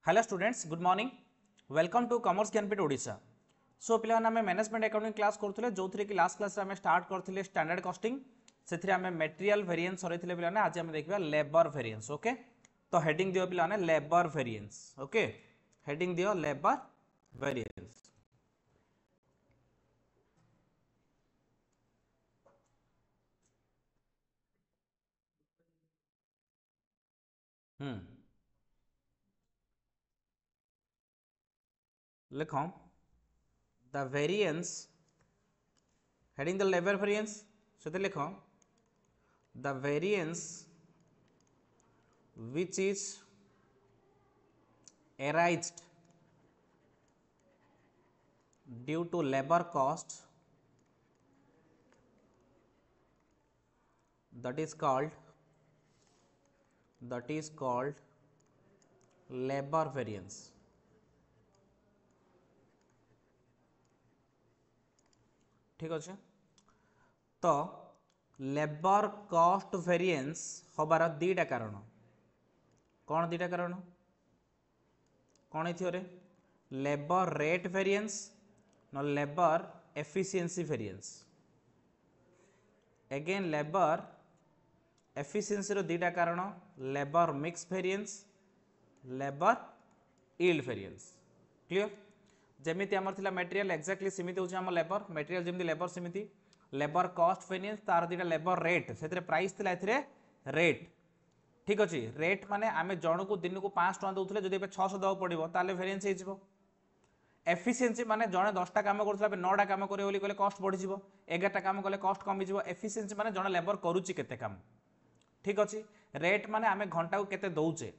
Hello students good morning welcome to commerce Gyanpeeth Odisha. So पे आम management accounting class करुले जो थी कि लास्ट क्लास आम स्टार्ट करते स्टैंडर्ड कॉस्टिंग से आम मटेरियल वेरिएंस सर पे आज आम देखा लेबर वेरिएंस। ओके तो हेडिंग दियो पे लेबर वेरिएंस। ओके हेडिंग दियो लेबर वेरिएंस। लिख the variance heading the labour variance से लिख the variance which is arised due to labor cost that is called labor variance। ठीक अच्छे तो लेबर कॉस्ट वेरिएंस हबार दीटा कारण कौन दीटा कारण कौन है लेबर रेट वेरिएंस न labour efficiency variance. Again labour efficiency रो दीटा कारण labour mix variance labour yield variance. Clear जमीती आमर थिला मटेरियल एक्जाक्टली सेमिति होछि आम लेबर मटेरियल जमीती लेबर सेमिति लेबर कॉस्ट वेरिएंस तार दीटा लेबर रेट से प्राइस थिला एथिरे रेट। ठीक अच्छे रेट माने आमे जन को दिन को 5 टका दउथले जदि 600 दवा पड़ो ताले वेरिएंस हो। एफिशिएंसी माने जने 10टा काम करथला 9टा काम करे बोली कहले कॉस्ट बढ़ी जिवो 11टा काम कले कॉस्ट कमी जिवो। एफिशिएंसी माने जने लेबर करूची केते काम। ठीक अच्छे रेट माने आमे घंटा को केते दउचे।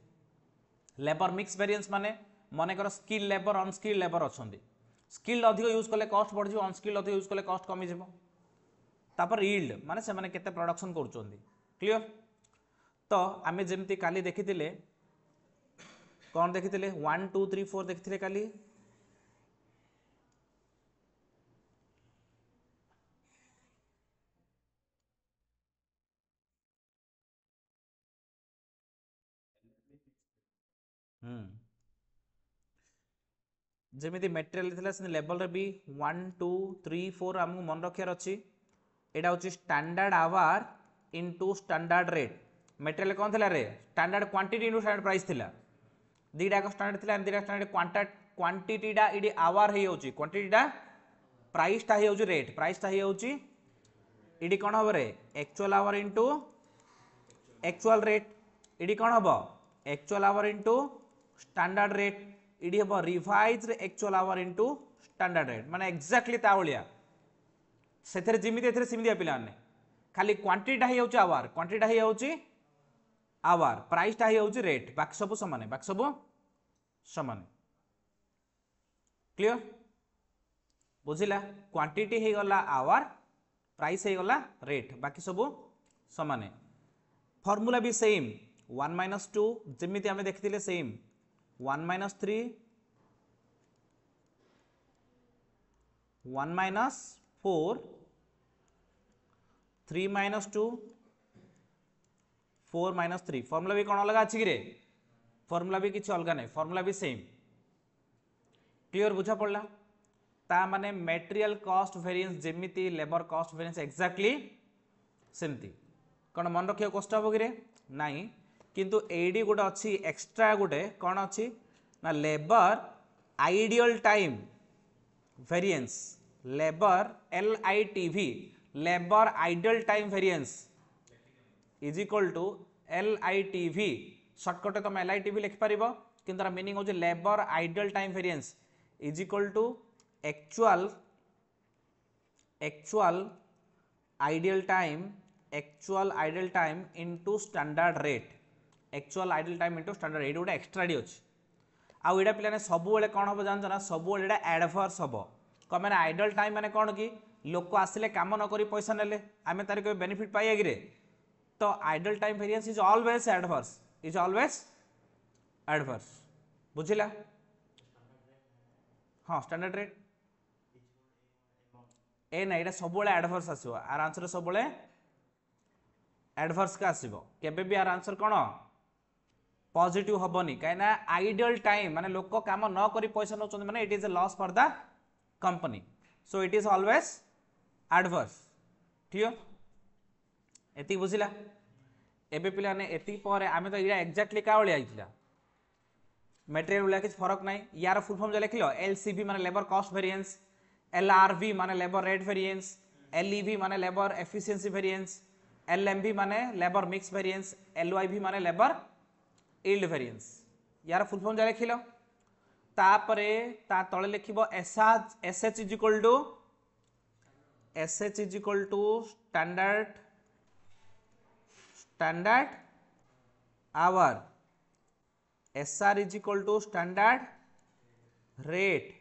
लेबर मिक्स वेरिएंस माने मने कर स्किल लेबर अनस्किल लेबर अछंदी स्किल्ड अधिक यूज कले कॉस्ट बढ़ जिवो अनस्किल्ड अधिक यूज कले कॉस्ट कमी जिवो। तापर यील्ड माने से माने केते प्रोडक्शन करूचंदी। क्लियर तो आमे जेमती काली देखिथिले कौन देखिथिले 1 2 3 4 देखिथिले काली जेमिति मटेरियल थिला से लेवल रे भी 1 2 3 4 हमहु मन रखियार अछि। एटा होछि standard hour into standard rate. Material कौन थिला रे standard quantity into standard price थिला दीटा को स्टैंडर्ड थिला दीटा स्टैंडर्ड क्वांटिटी डा इडी आवर हे होछि क्वांटिटी डा प्राइस टा हे होछि रेट प्राइस टा हे होछि इडी कोन हबरे actual hour into actual rate इडी कोन हबो actual hour into standard rate इडी हबो revised actual hour into standard rate माने एक्जेक्टली ता भलिया सेथरे जिमिति एथरे सिमिदिया पिला ने खाली क्वांटिटी टा हे होछि आवर क्वांटिटी टा हे होछि आवर प्राइस टा हे होछि रेट बाकी सब समान बाकी सब समान। क्लियर बुझिला क्वांटिटी हे गला आवर प्राइस हे गला रेट बाकी सब समान। फॉर्मूला भी सेम 1 - 2 जेमिति आमे देखिथिले सेम 1 - 3 1 - 4 3 - 2 4 - 3 फॉर्मूला भी कौन अलग अच्छी कि फॉर्मूला भी किसी अलग नहीं फॉर्मूला भी सेम। क्लियर बुझा पड़ला ता माने मटेरियल कॉस्ट वेरिएंस जेमिति लेबर कॉस्ट वेरिएंस एक्जाक्टली सेमती कौन मन रखिया कष्ट हम कि नहीं किंतु एडी गोटे अच्छी एक्स्ट्रा गोटे कौन अच्छी ना labour ideal time variance labour LITV labour ideal time variance is equal to LITV shortcut तुम LITV लिख पार कि मीनिंग होची labour ideal time variance is equal to actual ideal time into standard rate actual ideal time into standard rate गोटे extra डी अच्छी आउ एटा पिलाने सब बेले कौन हम जानछ ना सब बेले एडवर्स हम कम मैंने आइडियल टाइम माने कौन कि लोक आसिले काम न करी पैसा नेले आमे तार कोई बेनिफिट पाइया कि तो ideal time variance is always adverse बुझिला। हाँ स्टैंडर्ड रेट ए ना ये सब एडवर्स आसो आर आंसर सब एडवर्स का आसो केबे भी आर आंसर कौन पॉजिटिव हबनी कहीं आइडल टाइम माने लोक काम न करी पैसा नौ माने it is a loss for the company so it is always adverse ठीक एति बुझिला एबे पिला ने एति पर आमे तो इरा एग्जैक्टली का ओली आइथिला मटेरियल वाला किछ फरक नाही यार फुल फॉर्म जे लिखलो एलसीवी माने लेबर कॉस्ट वेरिएंस एलआरवी माने लेबर रेट वेरिएंस एलईवी माने लेबर एफिशिएंसी वेरिएंस एलएमवी माने लेबर मिक्स वेरिएंस एलवाईवी माने लेबर यील्ड वेरिएंस यार फुल फॉर्म जे लिखलो तापरे ता तळे लिखिबो SH is equal to standard hour SR is equal to standard rate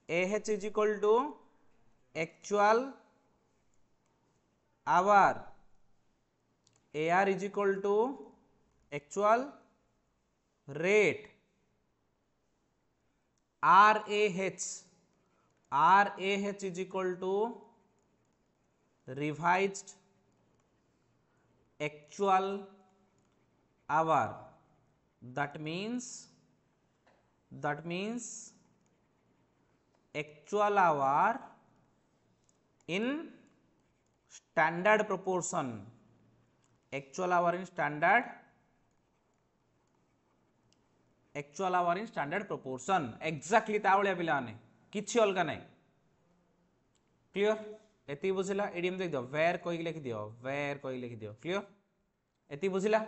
AH is equal to actual hour AR is equal to actual rate RAH is equal to revised actual hour that means actual hour in standard proportion actual hour in standard proportion exactly ता भलिया पिला ने किछि अलगा नै clear एति बुझिला ADM देख दियो where कोई लिख दियो क्लियर एति बुझिला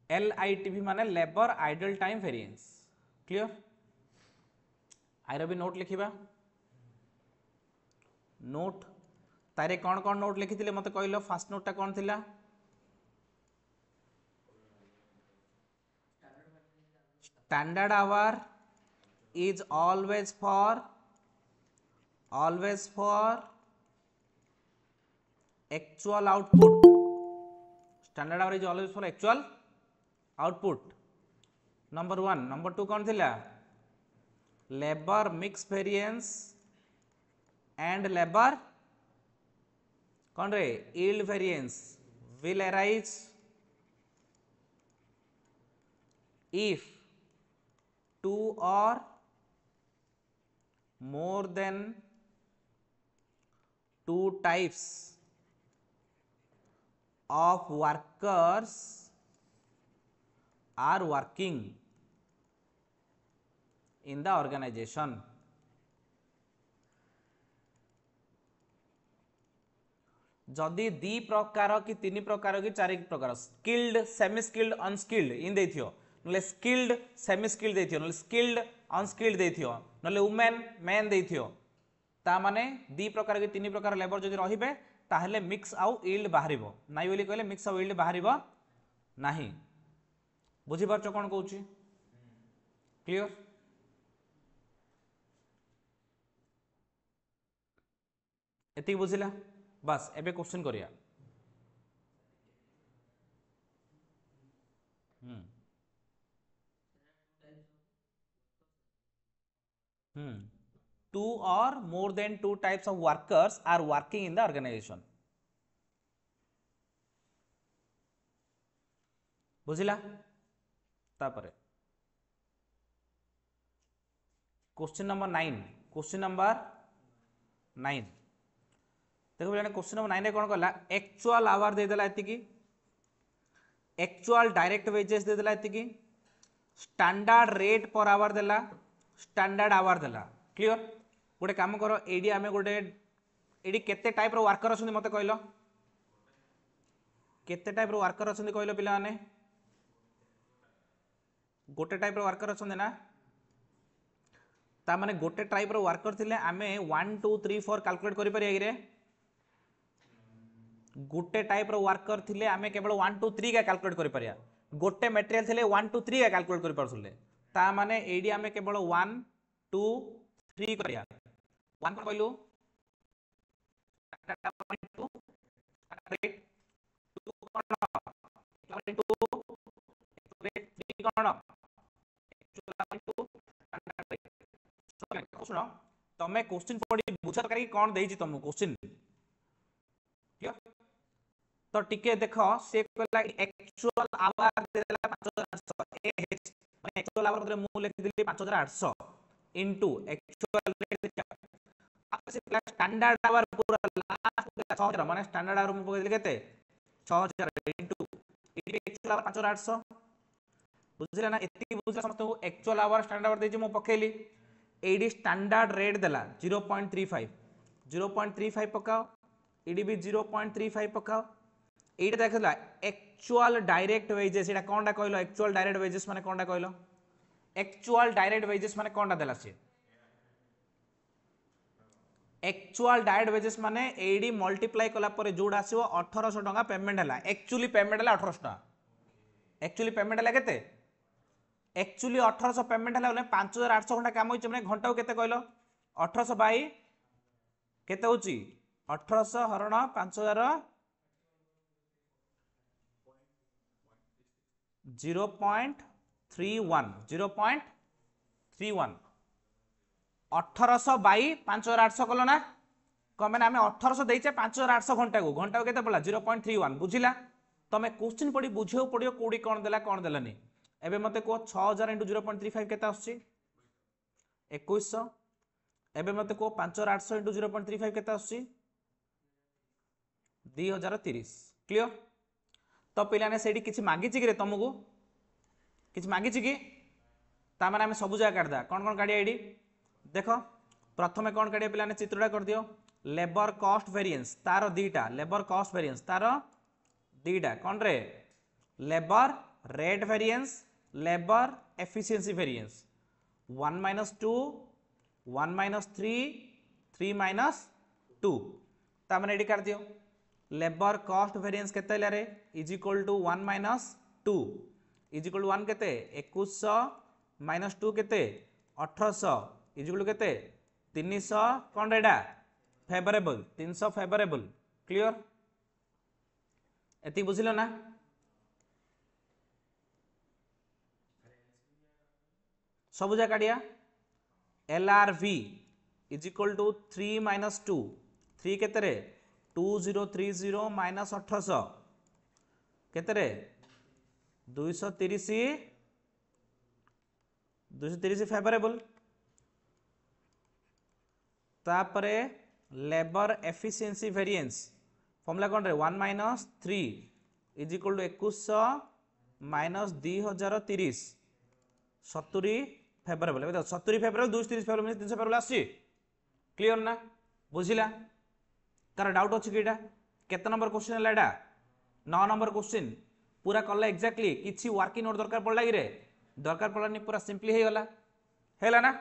एलआईटीवी माने labour idle time variance clear आइर भी नोट लिखिबा नोट तारे कौन कौन नोट लिखिथिले मते कहलो फास्ट नोट ता कौन थिला standard our is always for actual output standard hour is always for actual output number 1 number 2 कौन थिला labor mix variance and labor कौन रे yield variance will arise if 2 or more than 2 types of workers are working in the organization जदि 2 प्रकार कि 3 प्रकार कि 4 प्रकार स्किल्ड सेमी स्किल्ड अनस्किल्ड इन देथियो नले स्किल्ड सेमी स्किल्ड देथियो नले स्किल्ड अनस्किल्ड देथियो नले वुमेन मैन देथियो ता माने 2 प्रकार कि 3 प्रकार लेबर जदि रहिबे ताहले मिक्स आउ यील्ड बाहरिबो नाइ बोली कहले मिक्स आउ यील्ड बाहरिबो नाही बुझि पारछो कोन कहूची क्लियर एति बुझिला बस एबे क्वेश्चन करिया 2 or more than 2 types of workers are working in the organization बुझिला तापरे क्वेश्चन नंबर 9 देखो बेटा क्वेश्चन नंबर 9 रे कोन कहला एक्चुअल आवर दे देला एति की एक्चुअल डायरेक्ट वेजेस दे देला एति की स्टैंडर्ड रेट पर आवर देला स्टैंडर्ड आवर देला क्लियर गोटे काम करो एडी आमे गोटे एडी केते टाइप रो वर्कर अछन मते कहलो केते टाइप रो वर्कर अछन कहलो पिला माने गोटे टाइप रो वर्कर अछन ना ता माने गोटे टाइप रो वर्कर थिले आमे 1 2 3 4 कैलकुलेट करि परिया रे गोटे टाइप रो वर्कर थिले आमे केवल 1 2 3 का कैलकुलेट करि परिया गोटे मटेरियल थिले 1 2 3 का कैलकुलेट करि परसुले ता माने एडी आमे केवल 1 2 3 करिया 1 कोन कहलु 2 रेट 2 कोन 2 रेट 3 कोन सुनो तमे क्वेश्चन पढी बुझा कर कोन देई छी तुमको क्वेश्चन क्लियर तो टिके देख से कहला एक्चुअल आवर देला 5800 एच माने एक्चुअल आवर रे मु लिखि दिली 5800 इनटू एक्चुअल रेट आप से प्लस स्टैंडर्ड आवर पूरा लास्ट 6000 माने स्टैंडर्ड आवर मु पकेदिली केते 6000 इनटू एक्चुअल आवर 5800 बुझिला ना एति बुझिला समस्त एक्चुअल आवर स्टैंडर्ड आवर देछि मु पकेली एडी स्टैंडर्ड रेट देला 0.35 0.35 पकाओ एडी भी 0.35 पकाओ एटा देखला एक्चुअल डायरेक्ट वेजेस एटा कोनडा कहलो एक्चुअल डायरेक्ट वेजेस माने कोनडा कहलो एक्चुअल डायरेक्ट वेजेस माने कोनडा देला से एक्चुअल डायरेक्ट वेजेस माने एडी मल्टीप्लाई कला परे जोड आसीबो 1800 टका पेमेंट हला एक्चुअली पेमेंट हला 1800 टका एक्चुअली पेमेंट हला केते एक्चुअली 1800 पेमेंट हला 5800 घंटा काम होइछ माने घंटा केते कहलो 1800 बाई केते होची 1800 हरण 5000 0.31 0.31 1800 बाई 5800 कलो ना कमे ना 1800 देइचे 5800 घंटा को केते पड़ला 0.31 बुझिला तमे क्वेश्चन पड़ी बुझियो पड़ियो कोडी कोन देलानी एबे मते को 6000 * 0.35 केते आछी 2100 एबे मते को 5800 * 0.35 केते आछी 2030 क्लियर तो पिलाने सेठी किछि मागी छि कि रे तुमको किछि मागी छि कि ता माने हम सब जगह काढदा कोन काढिया एडी देखो प्रथमे कोन काढिया पिलाने चित्रटा कर दियो लेबर कॉस्ट वेरिएंस तार दीटा लेबर कॉस्ट वेरिएंस तार दीटा कोन रे labour rate variance labour efficiency variance 1 - 2 1 - 3 3 - 2 ता माने एडी कर दियो लेबर कॉस्ट वेरिएंस केते ले रे is equal to 1 - 2 is equal to 1 केते 2100 - 2 केते 1800 इज इक्वल टू केते 300 कोन रेडा फेवरेबल 300 फेवरेबल क्लियर एति बुझिलो ना सब जा काढिया एलआरवी इज इक्वल टू 3 - 2 3 केते रे 2030 - 1800 केते रे 230 फेवरेबल तापरे लेबर एफिशिएंसी वेरिएंस फॉर्मूला कोन रे 1 - 3 इज इक्वल टू 2100 - 2030 70 फेवरेबल एबे 70 फेवरेबल 230 फेवरेबल 300 फेवरेबल आसी क्लियर ना बुझिला कार डाउट अछि कि एटा केते नंबर क्वेश्चन हला एटा 9 नंबर क्वेश्चन पूरा कला एक्जेक्टली किछि वर्किंग नोट दरकार पड़ला कि रे दरकार पड़लानी पूरा सिंपली हे गला ना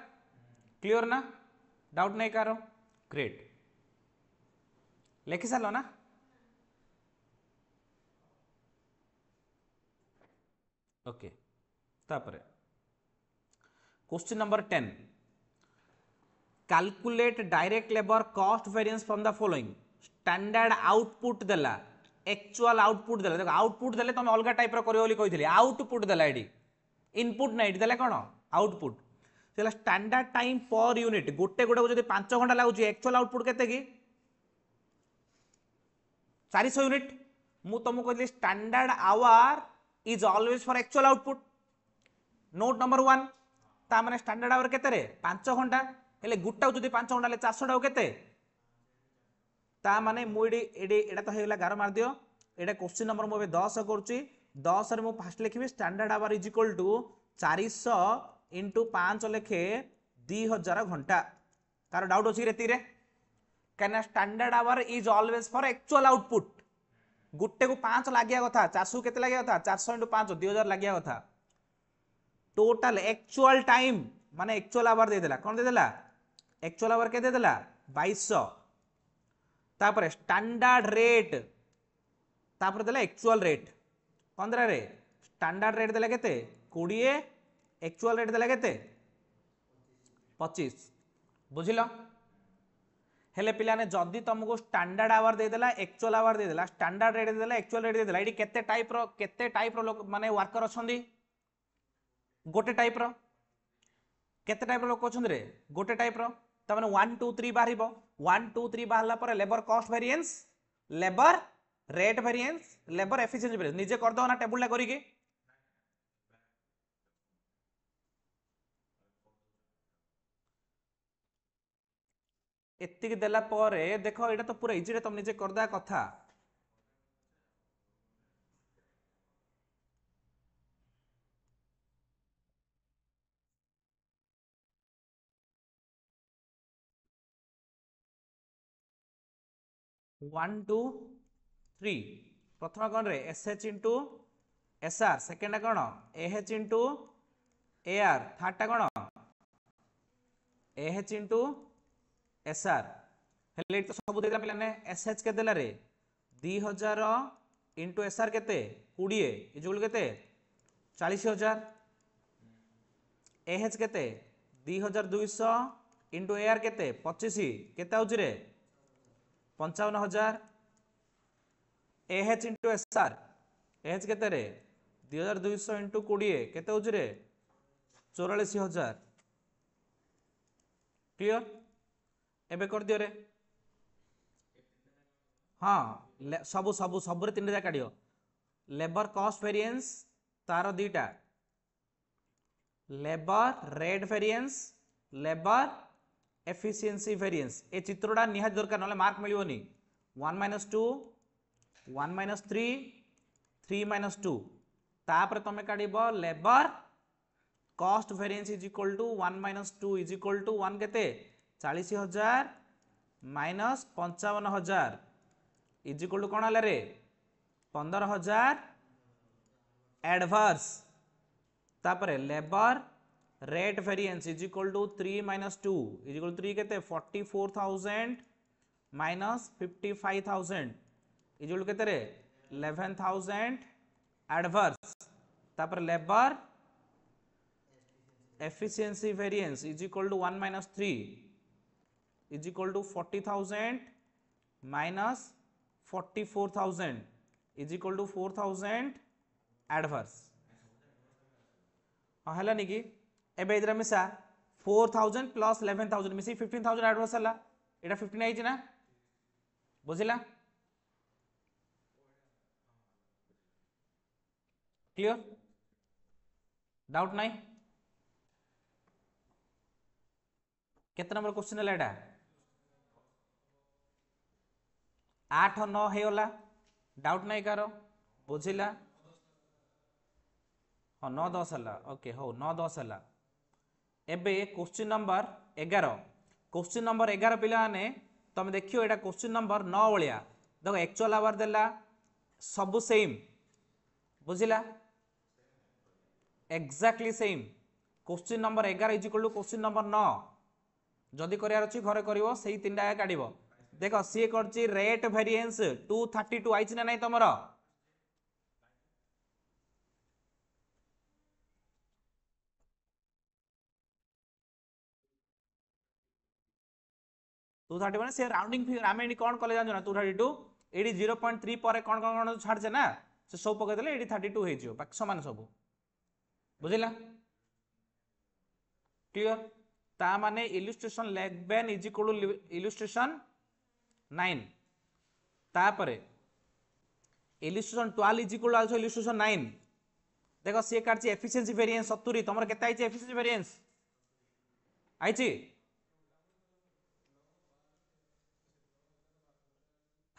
क्लियर ना डाउट नहीं कार ग्रेट लिखि सारलो ना ओके तापरे question number 10 calculate direct labour cost variance from the following standard output देला एक्चुअल आउटपुट देला देखो आउटपुट देले तुम अलग टाइप रो करियो बोली कहितली आउटपुट देला एडी इनपुट नै एडी देला कोन आउटपुट सेला स्टैंडर्ड टाइम पर यूनिट गोटे गोटे को जदी 5 घंटा लागुची एक्चुअल आउटपुट केते की 400 यूनिट मु तुमको कहली standard hour is always for actual output note number 1 ता माने स्टैंडर्ड आवर केते रे 5 घंटा हेले गुट्टा जदी 5 घंटा ले 400 टा केते ता माने मु एडी एडा तो हेला गार मार दियो एडा क्वेश्चन नंबर मु 10 करूची 10 रे मु फास्ट लिखिबी standard hour is equal to 400 * 5 लेखे 2000 घंटा कार डाउट अछि रेती रे कहना standard hour is always for actual output Gutte को 5 लागिया कथा 400 केते लागिया कथा 400 * 5 2000 लागिया कथा टोटल एक्चुअल टाइम माने एक्चुअल आवर दे देला कोन दे देला एक्चुअल आवर के दे देला 2200 तापर स्टैंडर्ड रेट तापर देला एक्चुअल रेट 15 रे स्टैंडर्ड रेट देला केते 20 एक्चुअल रेट देला केते 25 बुझिलो हेले पिलाने जदी तुमको स्टैंडर्ड आवर दे देला एक्चुअल आवर दे देला स्टैंडर्ड रेट दे देला एक्चुअल रेट दे देला एडी केते टाइप रो लोक माने वर्कर अछंदी गोटे टाइप रो केते टाइप रो लोक अछंदी रे गोटे टाइप रो त माने 1 2 3 बाहरिबो 1 2 3 बाहरला पर labour cost variance labour rate variance labour efficiency variance निजे कर दो ना टेबुल करिके एतिक देला पर देखो एटा तो पूरा इजी रे तुम निजे कर दा कथा 1 2 3 प्रथम कौन रे S H into S R second कौन A H into A R third टा कौन A H into S R हेले तो सब देला पिलाने एस एच के देला रे 2000 इंटू एस आर केते 20 इजुल केते 40000 ए एच केते 2200 इंटू ए आर केते 25 केते आउची रे 55000 ए H into S are A H केते रे 2200 इंटू 20 केते होची रे 44000 क्लियर एबे कर दियो रे हाँ सबु सबु सबु रे तीन टा काढियो लेबर कॉस्ट वेरिएंस तार दीटा labour rate variance labour efficiency variance ए चित्रटा निहात दरकार नले मार्क मिलियोनी 1 - 2 1 - 3 3 - 2 तापर तमे काढिबो labour cost variance is equal to 1 - 2 is equal to 1 केते 40000 माइनस 55000 इज इक्वल टू कोन हला रे 15000 एडवर्स तापर labour rate variance is equal to 3 - 2 is equal to 3 केते 44000 माइनस 55000 इज इक्वल टू केते रे 11000 एडवर्स तापर labour efficiency variance is equal to 1 - 3 is equal to 40000 minus 44000 is equal to 4000 adverse हाँ है नहीं कि एबे इधर मिसा 4000 प्लस 11000 मिसी 15000 एडवर्स हला एटा 15 आइछ ना बुझिला क्लियर डाउट नहीं केते नंबर क्वेश्चन है एटा 8 9 हे होला डाउट नहीं करो बुझिला हाँ 9 10 हला ओके हो 9 10 हला एबे क्वेश्चन नंबर 11 क्वेश्चन नंबर 11 पिला ने तुम देखियो एटा क्वेश्चन नंबर 9 वलिया देखो एक्चुअल आवर देला सब सेम बुझिला exactly same question number 11 is equal to question number 9 जदि करियार अछि घरे करिवो सेही तीनटा काढिबो देखो सी करछि रेट वेरिएंस 232 आइछि ना नाही तमरो 230 माने से राउंडिंग फिगर आमे एनी कोन कले जानो ना 232 एडी 0.3 पर कोन कोन छाड़ छे ना से सब पके देले एडी 32 हे जियो बाकी समान सब बुझिला क्लियर ता माने illustration 11 is equal to illustration 9 तापरे illustration 12 is equal to also illustration 9 देखो से काटछि एफिशिएंसी वेरिएंस 70 तमर केते आइछि एफिशिएंसी वेरिएंस आइछि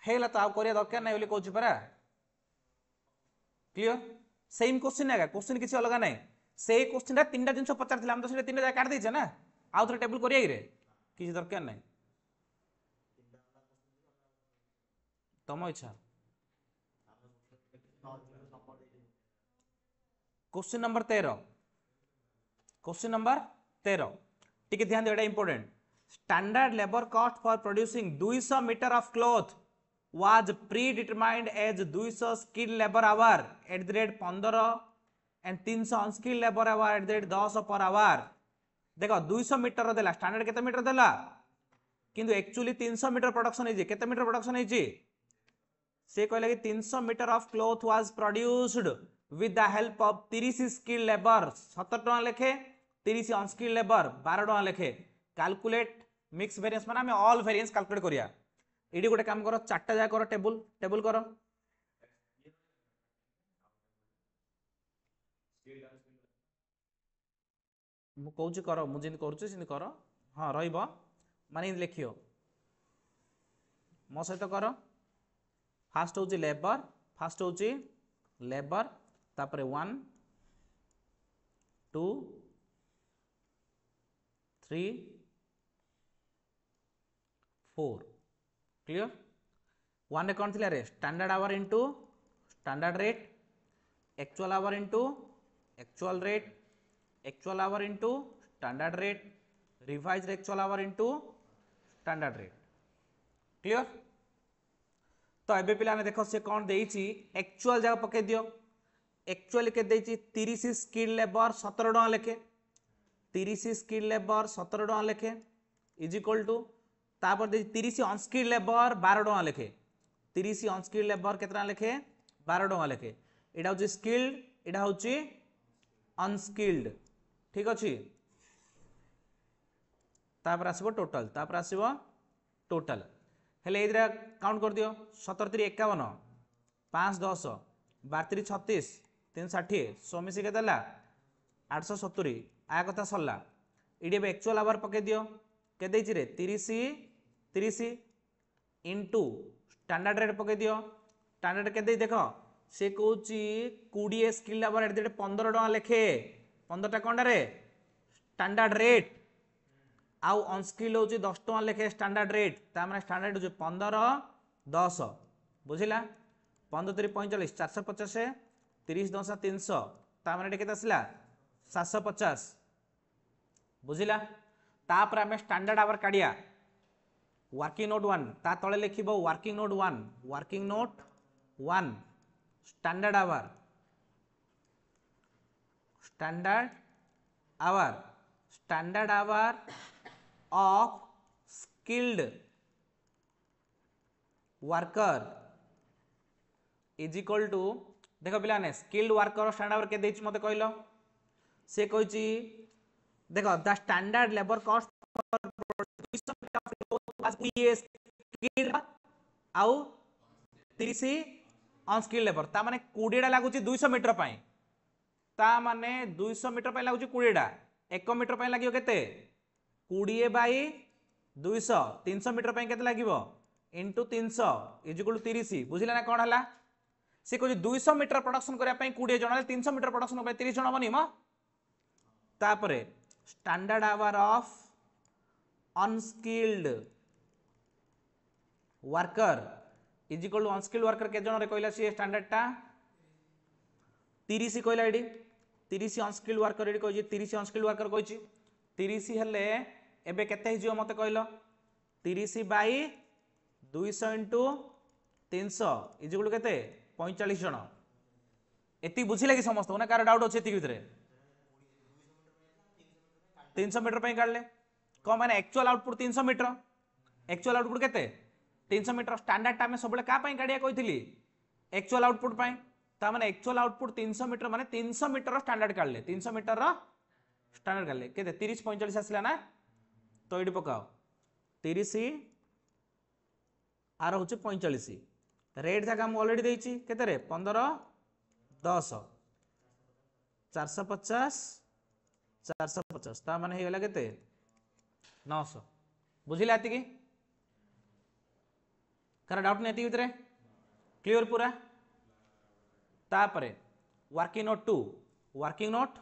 हेला तो करिया दरकार नहीं बोली कहूँ परा क्लियर सेम क्वेश्चन है क्वेश्चन किसी अलग नहीं से क्वेश्चन तीन जिन पचार हम तो से तीन काट देचे ना आउ थे टेबल करिए किसी दरकार नहीं तुम इच्छा क्वेश्चन नंबर 13 क्वेश्चन नंबर 13 टिके ध्यान दे important standard labour cost for producing 200 metre of cloth was predetermined as 200 skilled labor hour at the rate 15 and 300 unskilled labor hour at the rate 10 per hour देखो 200 metre देला standard केते metre देला किंतु actually 300 metre production है केते metre production है से कहले कि 300 metre of cloth was produced with the help of 30 skilled labour 17 टका लेखे 30 अनस्किल्ड लेबर 12 टका लेखे कैलकुलेट मिक्स वेरिएंस माने हम ऑल वेरिएंस कैलकुलेट करिया एडी गोटे काम करो चारटा जा करो टेबल टेबल करो मु कहूँ कर मुझे कर कर हाँ रही माने लिखियो मो सहित कर फास्ट हूँ लेबर फास्ट हूँ लेबर तापर 1 2 3 4 क्लियर 1 रे कौन थिला रे standard hour into standard rate actual hour into actual rate actual hour into standard rate revised actual hour into standard rate clear तो एबे पिलाने देखो से कौन देइछि एक्चुअल जगह पके दियो एक्चुअली के देइछि 30 स्किल लेबर 17 टका लेखे 30 स्किल लेबर 17 टका लेखे इज इक्वल टू तापर देइछि 30 अनस्किल्ड लेबर 12 टका लेखे 30 अनस्किल्ड लेबर केतना लेखे 12 टका लेखे एटा होछि स्किल्ड एटा होछि अनस्किल्ड ठीक अछि तापर आसीबो टोटल हेले एदिरा काउंट कर दियो 17 3 51 5 10 12 3 36 3 60 100 मिसी के देला 870 आ कथा सरला इडी बे एक्चुअल आवर पके दियो के देछि रे 30 इनटू स्टैंडर्ड रेट पके दियो स्टैंडर्ड के दे देखो से कहूची 20 स्किल आवर एट 15 टका लेखे 15 टा कोंडा रे स्टैंडर्ड रेट आउ अनस्किल होची 10 टका लेखे स्टैंडर्ड रेट ता माने स्टैंडर्ड होची 15 10 बुझिला 15 3 45 450 30 10 300 ता माने केते आसला 750 बुझिला तापर हमें स्टैंडर्ड आवर काढिया वर्किंग नोट 1 ता तळे लिखिबो working note 1 standard hour of skilled worker is equal to देखो पिला ने स्किल्ड वर्कर स्टैंडर्ड आवर के देछि मते कहलो से कहछि देखो the standard labour cost for 200 skilled आउ 30 अनस्किल्ड लेबर ता माने 20 टा लागुची 200 मीटर पई ता माने 200 मीटर पई लागुची 20 टा 1 मीटर पई लागियो केते 20 बाई 200 300 मीटर पे केते लागिवो इनटू 300 इज इक्वल टू 30 बुझिला ना कोन हला से को 200 मीटर प्रोडक्शन करिया पई 20 जण 300 मीटर प्रोडक्शन पे 30 जण बनी म तापरे standard hour of unskilled worker is equal to unskilled worker के जण रे कहला सी स्टैंडर्ड टा 30 कहला एडी 30 अनस्किल्ड वर्कर एडी कहजी 30 अनस्किल्ड वर्कर कहजी 30 हेले एबे केते हिजियो मते कहलो 30 बाई 200 इंटू 300 इजिकुल केते 45 जण एति बुझिले कि समस्त ना कार डाउट अछि एति भितरे 300 मीटर पई काढले को माने actual output 300 metre actual output केते 300 मीटर स्टैंडर्ड टाइम सबले का पई काढिया कहितली एक्चुअल आउटपुट पई ता माने एक्चुअल आउटपुट 300 मीटर माने 300 मीटर स्टैंडर्ड काढले 300 मीटर रो स्टैंडर्ड काढले केते 30 45 आसला ना तो एडी पकाओ 30 आर होचे 45 रेट जगह हम ऑलरेडी देइची केते रे 15 10 450 450 ता माने हे गला केते 900 बुझिले आती की कर डाउट नै आती उतरे क्लियर पूरा तापरे working note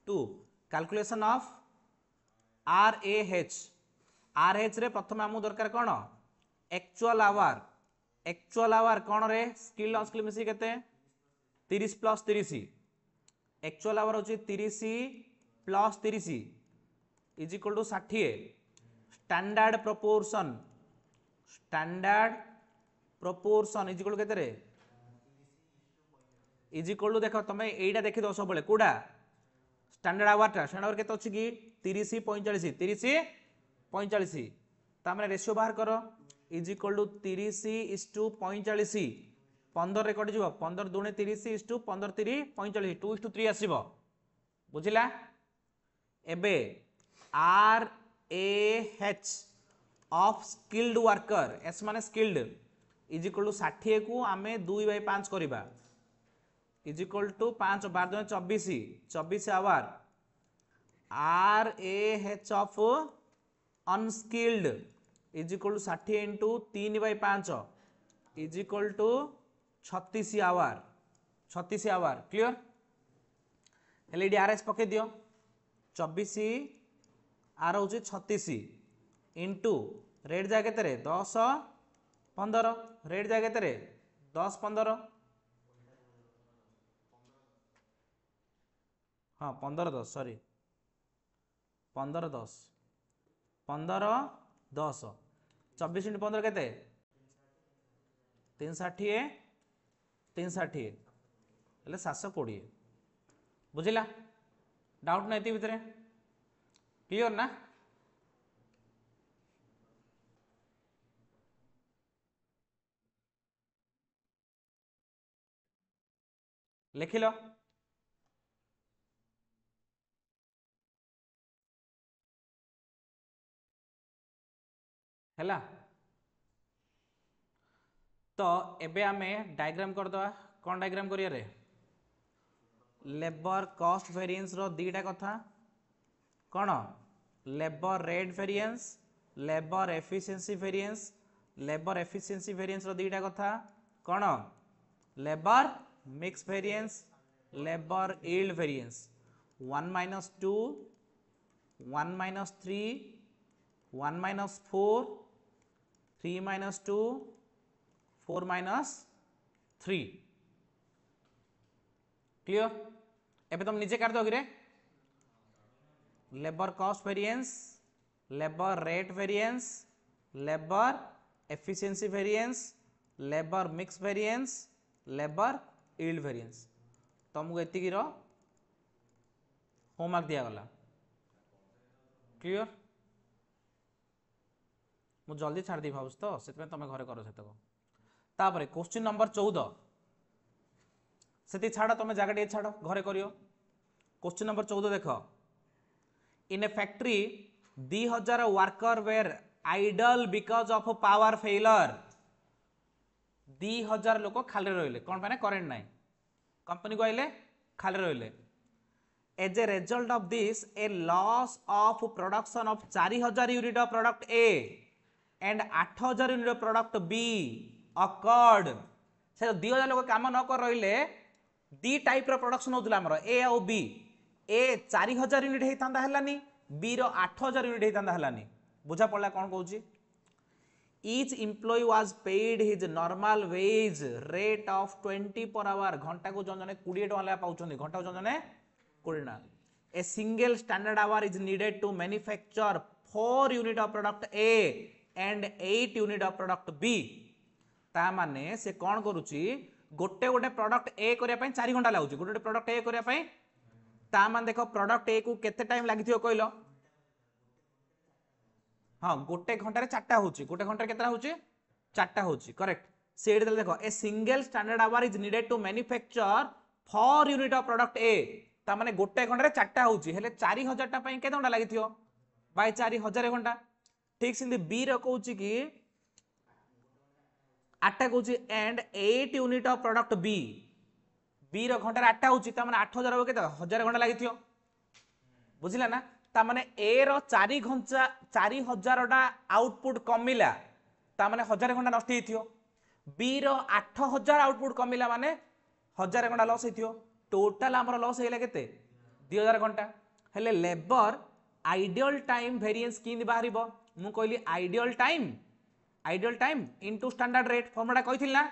2 calculation of RH रे प्रथम आमु दरकार कोन एक्चुअल आवर कोन रे स्किल अनस्किल मिसी केते 30 प्लस 30 एक्चुअल आवर होची 30 plus 30 is equal to 60 standard proportion is equal केते रे इज इक्वल टू देखो तमे एइडा देखि दो सब बेले कोडा स्टैंडर्ड आवर केते अछि कि 30 45 तामने रेशियो बाहर करो इज इक्वल टू 30:45 15 रे कटि जिवो 15 दुणे 30:15 3 45 2:3 आसीबो बुझिला एबे RH ऑफ स्किल्ड वर्कर एस माने स्किल्ड इज इक्वल टू 60 को आमे 2/5 करिबा is equal to 5 12 24 24 hour R A H of unskilled is equal to 60 into 3/5 is equal to 36 hour 36 hour clear हेले ये आर एस पके दियो 24 आर हूँ 36 इंटू रेट जाए के 10 15 रेट जाए के 10 15 हाँ 15 10 सॉरी 15 10 15 10 24 इंटू 15 के 360 360 हेले 720 बुझिला डाउट ना ये भितर क्लियर ना लिख लो हैला तो एबे आमे डायग्राम कर दवा कौन डायग्राम करिया रे लेबर कॉस्ट वेरिएंस रो दीटा कथा कौन labour rate variance labour efficiency variance रो दीटा कथा कौन labour mix variance labour yield variance 1 minus 2 1 minus 3 1 minus 4 3 minus 2 4 minus 3 clear एबे तुम नीचे काट दो कि रे labour cost variance labour rate variance labour efficiency variance labour mix variance labour yield variance तुमको एतिकी रो होमवर्क दिया गला क्लियर मु जल्दी छाड़ दी भावुस तो से तुम घरे कर तापर क्वेश्चन नंबर 14 से छाड़ तुम जगह छाड़ घरे करियो क्वेश्चन नंबर 14 देख in a factory 2000 worker were idle because of power failure 2000 लोक खाली रहिले कौन पाने करेंट नाही कंपनी को आइले खाली रहिले as a result of this a loss of production of 4000 unit of product A and 8000 unit of product B अकर्ड से 2000 लोक काम न कर रहिले दी टाइप रो प्रोडक्शन होतला हमर ए और बी ए 4000 यूनिट हेतांदा हलानी बी रो 8000 यूनिट हेतांदा हलानी बुझा पड़ला कोन कहूची each employee was paid his normal wage rate of 20 per hour घंटा को जने 20 टका ला पाउछन घंटा को जने 20 टका a single standard hour is needed to manufacture 4 unit of product A and 8 unit of product B ता माने से कोन करूची गोटे गोटे प्रोडक्ट ए करिया पई 4 घंटा लागुची गोटे गोटे प्रोडक्ट ए करिया पई ता मान देखो प्रोडक्ट ए को केते टाइम लागिथियो कहलो हाँ गोटे घंटे चार्टा होची गोटे घंटे केतरा होची चार्टा होची करेक्ट सेड देखो a single standard hour is needed to manufacture 4 unit of product A ता माने गोटे घंटे चार्टा होची हेले 4000 टा पई केते घंटा लागिथियो बाय 4000 घंटा ठीक सिंदी बी रो कहूची कि 8 कहूची and 8 unit of product B B रो घंटे 8 होची ता माने 8000 हो केते 1000 घंटा लागिथियो बुझिला ना ता माने ए रो 4 घंटा 4000 टा आउटपुट कमिला ता माने 1000 घंटा नष्ट हेथियो बी रो 8000 आउटपुट कमिला माने 1000 घंटा लॉस हेथियो टोटल हमर लॉस हेला केते 2000 घंटा हेले लेबर आइडियल टाइम वेरिएंस किन बाहरिबो मु कहली ideal time into standard rate formula कहिथिल ना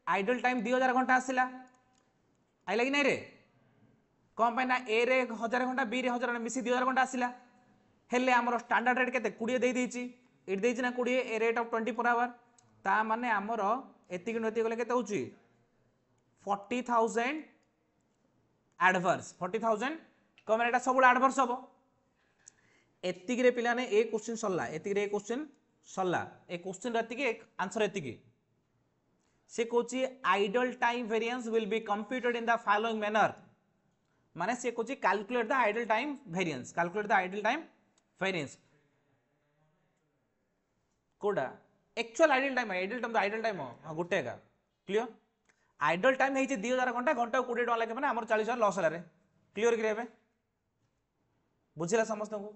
आइडियल टाइम 2000 घंटा आसिला आइला कि नै रे कौन पाई ना ए रे 1000 घंटा बी रे 1000 घंटा मिसी 2000 घंटा आसिला हेले हमर स्टैंडर्ड रेट केते 20 देई देइची इट देइची ना 20 a rate of 20 per hour ता माने हमर एतिक नति गले केते होची 40000 एडवर्स 40000 कम एटा सब एडवर्स हबो एतिक रे पिला ने ए क्वेश्चन सल्ला एतिक रे क्वेश्चन सल्ला ए क्वेश्चन रति के आंसर एतिक से Kochi idle time variance will be computed in the following manner माने से Kochi calculate the idle time variance कोडा एक्चुअल आइडल टाइम तो आइडल टाइम हां गुटे का क्लियर आइडल टाइम है 2000 घंटा घंटा 20 टका लगे मैंने आम 40,000 लस है क्लीयर कि बुझला समस्त को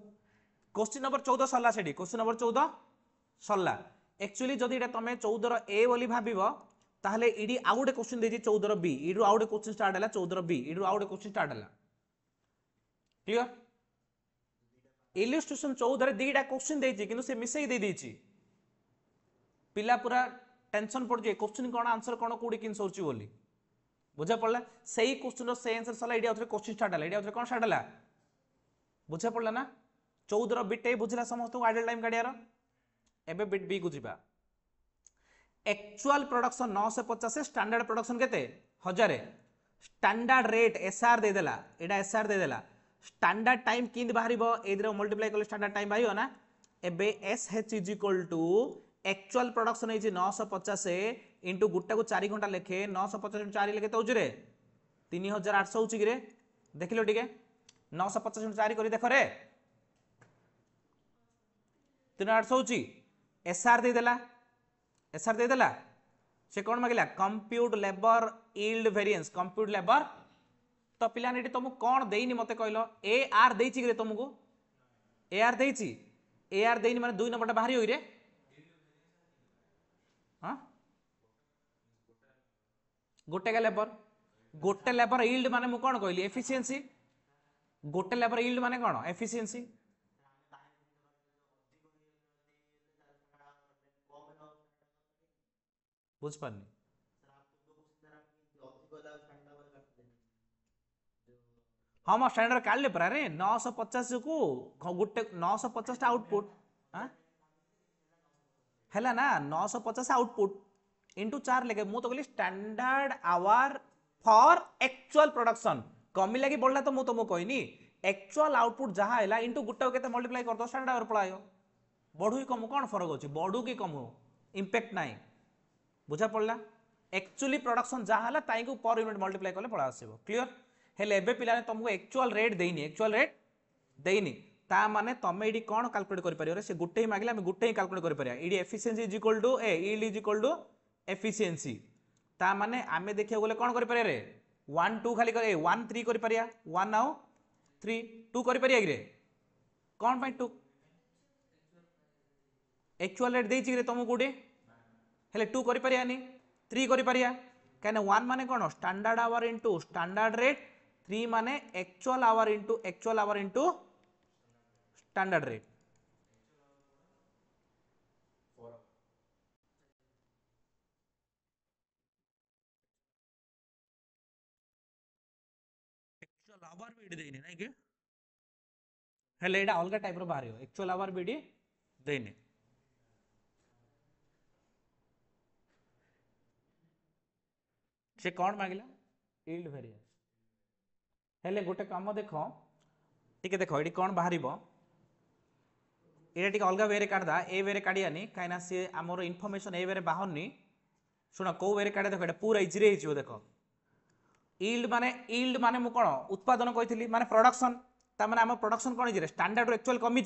क्वेश्चन नंबर 14 सरला से क्वेश्चन नंबर 14 सरला एक्चुअली जदि तुम 14 ए बोली भाव ताहले इडी आउ गोटे क्वेश्चन देछि 14 बी इडु आउ गोटे क्वेश्चन स्टार्ट हैला 14 बी इडु आउ गोटे क्वेश्चन स्टार्ट हैला क्लियर इलस्ट्रेशन 14 दीटा क्वेश्चन देछि किंतु से मिसई दे देछि पिला पूरा टेंशन पड़ जाए क्वेश्चन कौन आंसर कौन कोडी किन सोची बोली बुझा पड़ला सही क्वेश्चन से आंसर सला इडी आउथरे क्वेश्चन स्टार्ट हैला इडी आउथरे कौन स्टार्ट हैला बुझा पड़ला ना 14 बिट ए बुझला समस्त को आइडल टाइम काढियार एबे बिट बी को जिबा एक्चुअल प्रोडक्शन 950 स्टैंडर्ड प्रोडक्शन केते 1000 स्टैंडर्ड रेट एसआर दे देला एडा एसआर दे देला स्टैंडर्ड टाइम किंद बाहरिबो एदरे मल्टीप्लाई करले स्टैंडर्ड टाइम बाहियो ना एबे SH is equal to actual production है 950 इंटू गुट्टा को 4 घंटा लेखे 950 4 लेखे तो रे 3800 होची रे देखिलो ठीक है 950 4 करी देखो रे 3800 होची एसआर दे देला एसआर दे देला से कौन मागिला compute labour yield variance compute labour तो पिला ने तुमको कौन देनी मते कहलो ए आर देछि रे तुमको ए आर देछि ए आर देनी माने 2 नंबरटा बाहरी होई रे हां गोटे लेबर यील्ड माने मु कौन कहली एफिशिएंसी गोटे लेबर यील्ड माने कौन एफिशिएंसी बुझ पानी हाँ मैं स्टैंडर्ड काढले परा रे 950 को गोटे 950 आउटपुट हैला ना 950 आउटपुट इंटू 4 लेके मु तो कहली standard hour for actual production कमी लगी बढ़ला तो मु तुमको कहनी एक्चुअल आउटपुट जहाँ है इंटू गुटा केते मल्टीप्लाई कर दो स्टैंडर्ड आवर पळायो बढ़ू कम कौन फरक अछि बढ़ू कि कम इंपैक्ट नाही बुझा पड़ला एक्चुअली प्रोडक्शन जहाँ है ताई को पर यूनिट मल्टीप्लाई कले पळा आसीबो क्लियर हेले एबे पिलाने तुमको एक्चुअल रेट देनी ता माने तमे इडी कोन कैलकुलेट करि परियो रे से गुटे ही मागिला हम गुटे ही कैलकुलेट करि परिया इडी efficiency is equal to a yield is equal to efficiency ता माने आमे देखियो बोले कोन करि परिया रे 1 2 खाली करे 1 3 करि परिया 1 नाउ 3 2 करि परिया रे कोन पई 2 एक्चुअल रेट देछि रे तुमको गुडे हेले 2 करि परिया नि 3 करि परिया काने 1 माने कोन standard hour into standard rate 3 माने actual hour into standard rate actual hour बीडी देनी नहीं के हेले एडा अलग टाइप रो बाहरियो एक्चुअल आवर बीडी देनी से कौन मागिला यील्ड वेरिएंस हेले गोटे काम देखो टिके देखो ये कौन बाहर ये अलग वे काढ़दा ए वे काढ़ियानी कहीं सी आमर इनफर्मेशन ए वे बाहरनी शुण कौ वे काढ़े देखो पूरा इजी हो देख यील्ड माने मु कौन उत्पादन कही माने प्रोडक्शन तार आम प्रोडक्शन कौन इजी स्टैंडर्ड एक्चुअल कमी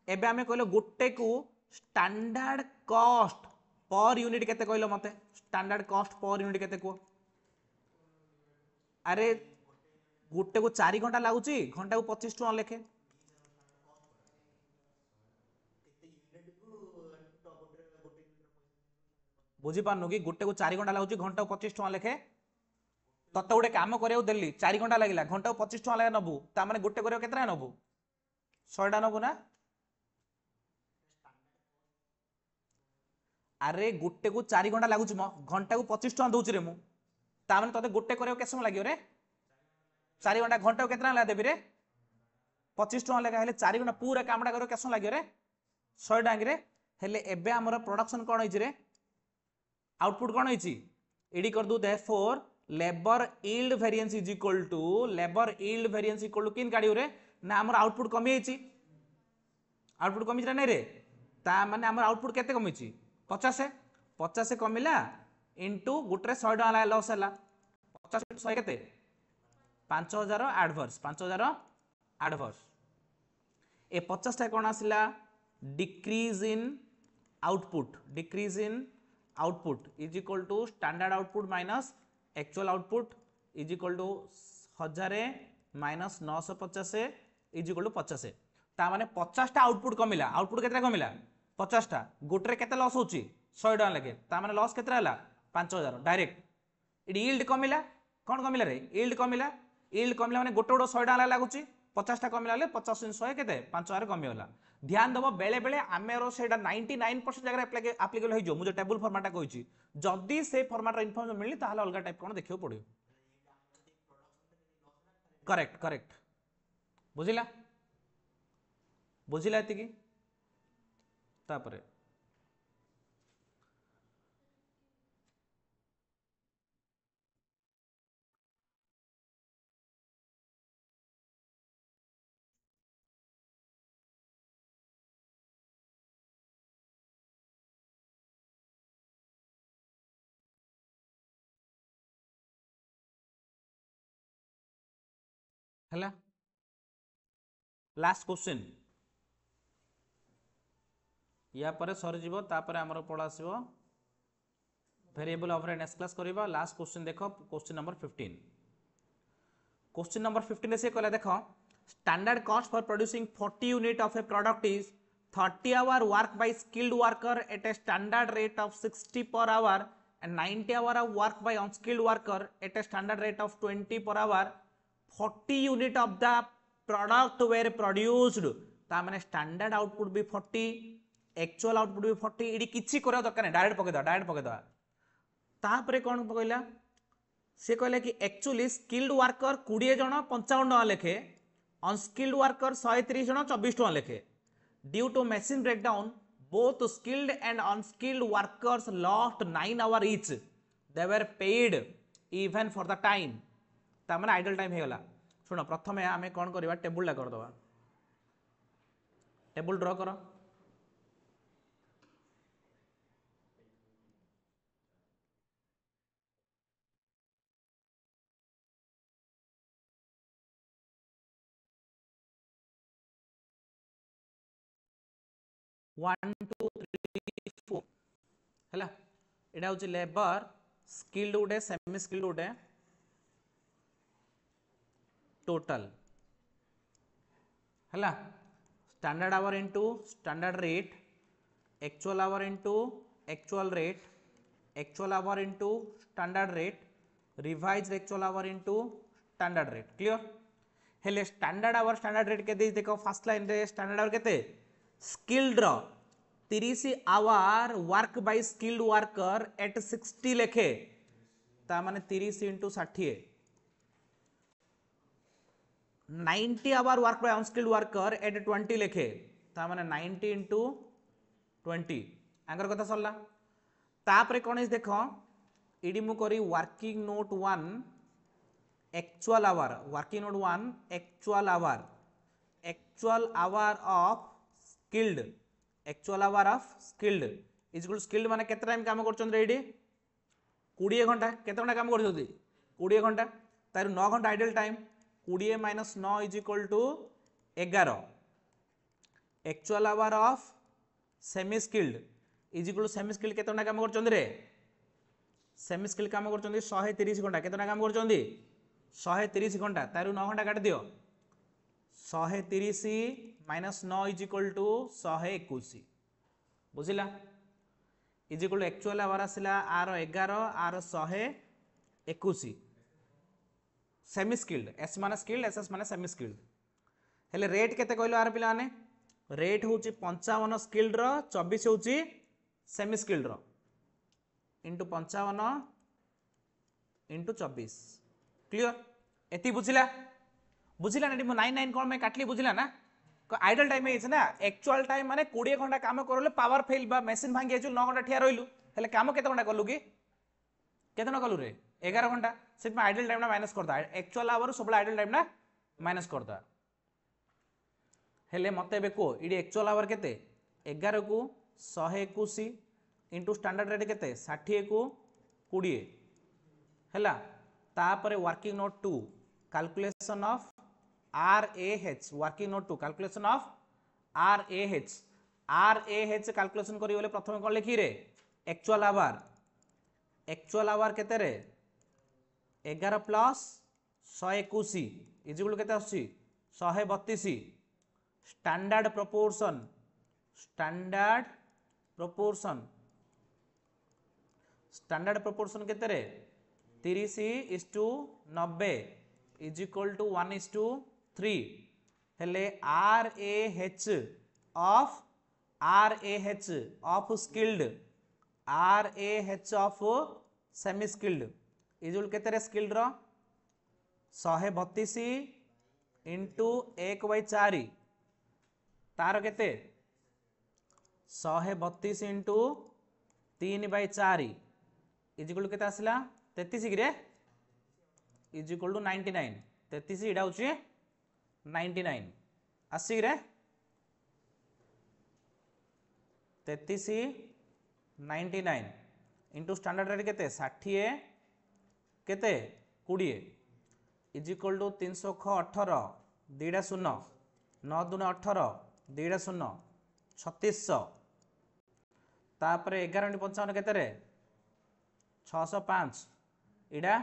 एबे आमे कहलो गोटे को स्टैंडर्ड कॉस्ट पर यूनिट केते कहलो मते स्टैंडर्ड कॉस्ट पर यूनिट केते को अरे गोटे को 4 घंटा लगुच घंटा को 25 टका लेखे बुझीपारनु कि गोटे को 4 घंटा लगुच घंटा को 25 टका लेखे तत्ते गोटे काम करिया देली 4 घंटा लगिला घंटा को 25 टका लगा नबु ता माने गोटे करिया केतरा नबु 100 टा नबु ना अरे गोटे को 4 घंटा लगुच घंटा को 25 टका दउछ रे मु ता माने तते गोटे करिया के समय लागियो रे 4 घंटा घंटा को केतना ला देबी रे 25 टका लगा हेले 4 घंटा पूरा कामटा करियो के समय लागियो रे 100 टांग रे हेले एबे हमर प्रोडक्शन कोन होइछ रे आउटपुट कोन होइछ एडी कर दू therefore labour yield variance is equal to किन काढियो रे ना हमर आउटपुट कमी आइछ आउटपुट कमी रे नै रे ता माने हमर आउटपुट केते कमी छि 50 कमिला इनटू गुटरे 100 टका लॉस हला 50 100 केते 5000 एडवर्स 5000 एडवर्स ए 50 टा कोन आसिला decrease in output is equal to standard output minus actual output is equal to 1000 minus 950 is equal to 50 ता माने 50 आउटपुट कमिला आउटपुट केते कमिला 50 गोटे केते लॉस होची 100 टका लेके ता माने लॉस केते हला 5000 डायरेक्ट इडी यील्ड कमिला कोन कमिला रे यील्ड कमिला माने गोटे गोटे 100 टका लागुची 50 कमिला ले 50 100 केते 5000 कमी होला ध्यान दबो बेले बेले आमेरो सेटा 99% जगह एप्लीकेबल हो जो टेबल फॉर्मेट कहूँ जदि से फॉर्मेट इनफॉर्मेशन मिली ताहले अलग टाइप कोन देखियो पड़ियो करेक्ट करेक्ट बुझिला बुझिला एति की तापरे हला लास्ट क्वेश्चन या पर सरी जीवो तापर हमर पढ़ा आसीबो वेरिएबल ओवरहेड नेक्स्ट क्लास करबा लास्ट क्वेश्चन देखो क्वेश्चन नंबर 15 क्वेश्चन नंबर 15 से कहला देखो standard cost for producing 40 unit of a product is 30 hour work by skilled worker at a standard rate of 60 per hour and 90 hour of work by unskilled worker at a standard rate of 20 per hour 40 unit of the product were produced ता माने standard output भी 40 actual output भी 40 ED किछि करा दरकार नहीं direct पके दवा तापरे कोन कहला से कहला कि एक्चुअली स्किल्ड वर्कर 20 जण 55 टका लेखे अनस्किल्ड वर्कर 130 जण 24 टका लेखे due to machine breakdown both skilled and unskilled workers lost 9 hours each they were paid even for the time ता माने आइडल टाइम हेगला सुनो प्रथमे आमे कोन करबा टेबुल ला कर दवा टेबुल ड्रा करो वन टू थ्री फोर है एटा हूँ लेबर स्किल्ड गोटे सेमी स्किल्ड गोटे टोटल है standard hour into standard rate actual hour into actual rate actual hour into standard rate revised actual hour into standard rate clear हेले standard hour standard rate के देखो first line रे standard hour केते skilled 30 hour work by skilled worker at 60 लेखे ता माने 30 into 60 90 hour work by unskilled worker at 20 लेखे ता माने 90 इंटू 20 आंकर कथा सरला तापरे कोन देखो इडी मु करी working note 1 actual our working note 1 actual hour of skilled actual hour of skilled is equal skilled माने केते टाइम काम करछन रेडी 20 घंटा केते घंटा काम करछथि 20 घंटा तार 9 घंटा idle time 20 minus 9 is equal to 11 actual hour of semi skilled is equal to semi skilled केते घंटा काम करछन रे सेमी स्किल्ड काम करछन 130 घंटा केते घंटा काम करछन 130 घंटा तार 9 घंटा काट दियो 130 माइनस 9 इज इक्वल टू 121 बुझिला is equal to actual hour आसिला आर 11 आर 121 सेमी स्किल्ड एस माने स्किल्ड एस एस माने सेमी स्किल्ड हेले रेट केते कहलो आर पिला माने रेट होची 55 स्किल्ड रो 24 होची सेमी स्किल्ड रो इनटू 55 इनटू 24 क्लियर एती बुझिला बुझिला ना 99 कोन में काटली बुझिला ना आइडल टाइम है ना एक्चुअल टाइम माने 20 घंटा काम करले पावर फेल बा मशीन भांगी आइछु 9 घंटा ठिया रहिलु हेले काम केते घंटा करलु की केते न करलु रे 11 घंटा सिर्फ आइडल टाइम ना माइनस करदा एक्चुअल आवर सबला आइडल टाइम ना माइनस करदा हेले मते बे को इडी एक्चुअल आवर केते 11 को 121 इनटू स्टैंडर्ड रेट केते 60 को 20 हैला तापरे working note 2 calculation of RAH working note 2 calculation of RAH calculation करी बोले प्रथम कोन लिखी रे एक्चुअल आवर केते रे 11 प्लस 121 इजिकल केते आछी 132 स्टैंडर्ड प्रोपोर्शन केते रे 30:90 इजिकल टू 1:3 हेले RAH of skilled RAH of semi skilled इजुल केते रे स्किल्ड रो 132 इंटू 1/4 तार केते 132 इंटू 3/4 इजिकल केते आसला 33 कि रे इजिकल टू 99 33 इडा होची 99 आसी रे 33 99 इंटू स्टैंडर्ड रेट केते 60 केते 20 इजिकल टू 318 2 0 9 दूने 18 2 0 3600 तापर 11:55 केते रे 605 इडा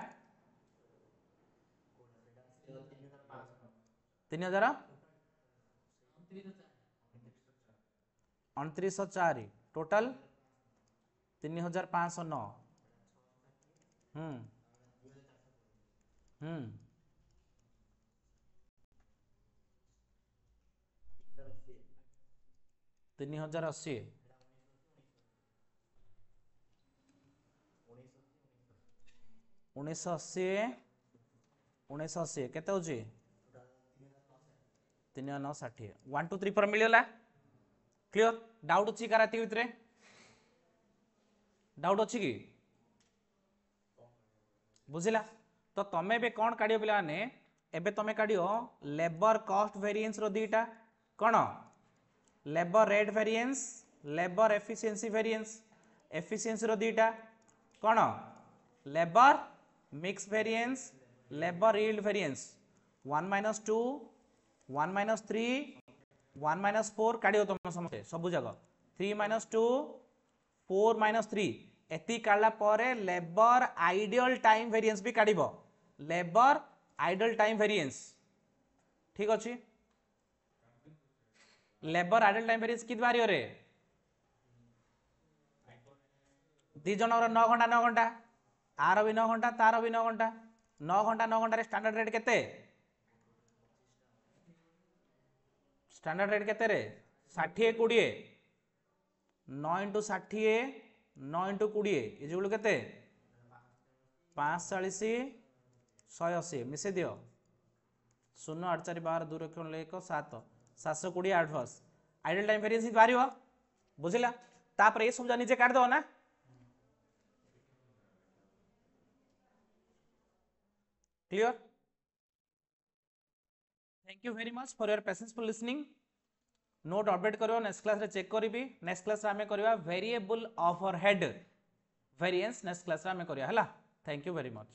3000 2904 टोटल 3509 3080 1980 केते होची 3960 1 2 3 4 मिलला क्लियर डाउट अछि कराती भितरे डाउट अछि कि बुझिला तो तमे बे कोन काढियो पिला ने एबे तमे काढियो लेबर कॉस्ट वेरिएंस रो दीटा कोन labour rate variance labour efficiency रो दीटा कोन labour mix variance labour yield variance 1 - 2 1 - 3 1 - 4 काढियो तुम समझे सब जगह 3 - 2 4 - 3 एति काढला परे लेबर आइडियल टाइम वेरिएंस भी काढिबो लेबर आइडियल टाइम वेरिएंस ठीक अछि लेबर आइडियल टाइम वेरिएंस कित बारियो रे दी जनर 9 घंटा 9 घंटा आर भी 9 घंटा तार भी 9 घंटा 9 घंटा 9 घंटा रे स्टैंडर्ड रेट केते स्टैंडर्ड रेट केते रे 60 20 9 * 60 9 * 20 इजुल केते 45 180 मिसे दियो 0 8 4 12 2 रखन ले 1 7 720 8 10 आइडियल टाइम वेरिएंस बारियो बुझिला तापर ए सब जा नीचे काट दो ना clear thank you very much for your patience for listening note update करो नेक्स्ट क्लास रे चेक करिवि नेक्स्ट क्लास रे हमें करबा variable overhead variance next class रे हमें करिया हला थैंक यू वेरी मच।